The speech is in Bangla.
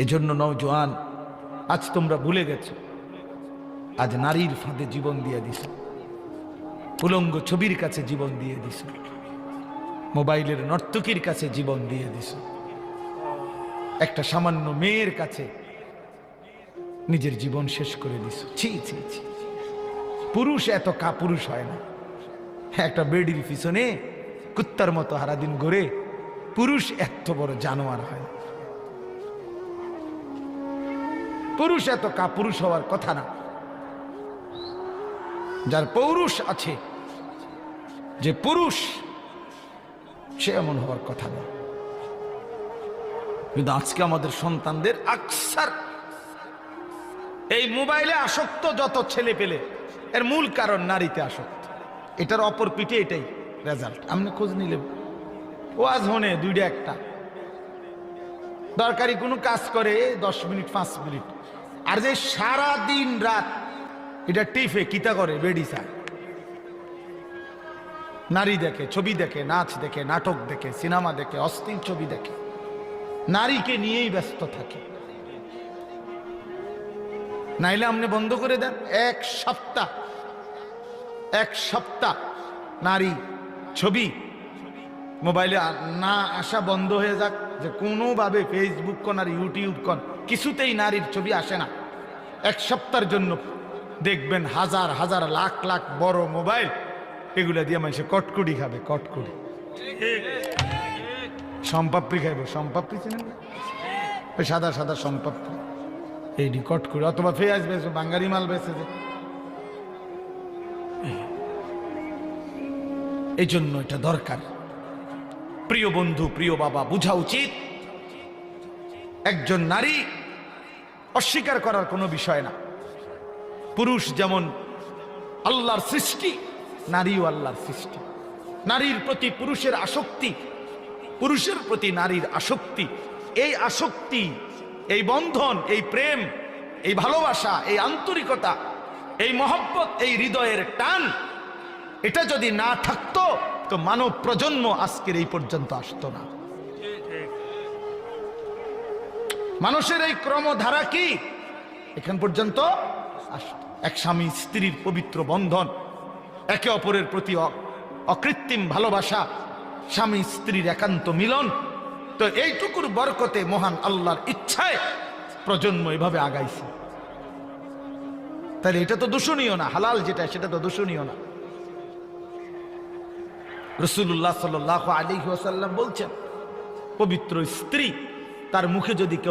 এজন্য নওজোয়ান, আজ তোমরা ভুলে গেছো, আজ নারীর ফাঁদে জীবন দিয়ে দিছ, উলঙ্গ ছবির কাছে জীবন দিয়ে দিছ, মোবাইলের নর্তকীর কাছে জীবন দিয়ে দিছ, একটা সামান্য মেয়ের কাছে নিজের জীবন শেষ করে দিছ। ছি ছি ছি, পুরুষ এত কাপুরুষ হয় না। একটা বেডির পিছনে কুত্তার মতো সারাদিন ঘুরে পুরুষ এত বড় জানোয়ার হয় না। পুরুষ এত কাপুরুষ হওয়ার কথা না। যার পৌরুষ আছে, যে পুরুষ, সে এমন হওয়ার কথা না। কিন্তু আজকে আমাদের সন্তানদের আকসার এই মোবাইলে আসক্ত যত ছেলে পেলে, এর মূল কারণ নারীতে আসক্ত। এটার অপর পিঠে এটাই রেজাল্ট। আপনি খোঁজ নিলে ওয়াজ হনে দুইটা একটা দরকারি কোনো কাজ করে 10 মিনিট 5 মিনিট, আর যে সারা দিন রাত এটা টিফে কিতা করে, বেডি চায়, নারী দেখে, ছবি দেখে, নাচ দেখে, নাটক দেখে, সিনেমা দেখে, অশ্লীল ছবি দেখে, নারীকে নিয়েই ব্যস্ত থাকে। নাইলে আপনি বন্ধ করে দেন, এক সপ্তাহ নারী ছবি মোবাইলে না আসা বন্ধ হয়ে যাক, যে কোনোভাবে ফেসবুক কন আর ইউটিউব কন কিছুতেই নারীর ছবি আসে না। এক সপ্তাহের জন্য দেখবেন হাজার হাজার লাখ লাখ বড় মোবাইল, এগুলা দিয়ে মানুষে কটকুড়ি খাবে, কটকুড়ি, সম্পাপ্রি খাইব, সম্পাপ্রি চিনেন না, ওই সাদা সাদা সম্পাপ্রি, এইটি কটকুড়ি, অথবা পেঁয়াজ বেছে, বাঙ্গারি মাল বেছে। এই জন্য এটা দরকার। প্রিয় বন্ধু, প্রিয় বাবা, বুঝা উচিত একজন নারী অস্বীকার করার কোনো বিষয় না। পুরুষ যেমন আল্লাহর সৃষ্টি, নারীও আল্লাহর সৃষ্টি। নারীর প্রতি পুরুষের আসক্তি, পুরুষের প্রতি নারীর আসক্তি, এই আসক্তি, এই বন্ধন, এই প্রেম, এই ভালোবাসা, এই আন্তরিকতা, এই মহব্বত, এই হৃদয়ের টান, এটা যদি না থাকতো তো মানব প্রজন্ম আজকের এই পর্যন্ত আসতো না। মানুষের এই ক্রমধারা কি এখান পর্যন্ত আসতো? এক স্বামী স্ত্রীর পবিত্র বন্ধন, একে অপরের প্রতি অকৃত্রিম ভালোবাসা, স্বামী স্ত্রীর একান্ত মিলন। তো এইটুকুর বরকতে মহান আল্লাহর ইচ্ছায় প্রজন্ম এভাবে আগাইছে। তাহলে এটা তো দূষণীয় না, হালাল যেটা সেটা তো দূষণীয় না। রাসূলুল্লাহ সাল্লাল্লাহু আলাইহি ওয়াসাল্লাম বলছেন, পবিত্র স্ত্রী, তার মুখে যদি কেউ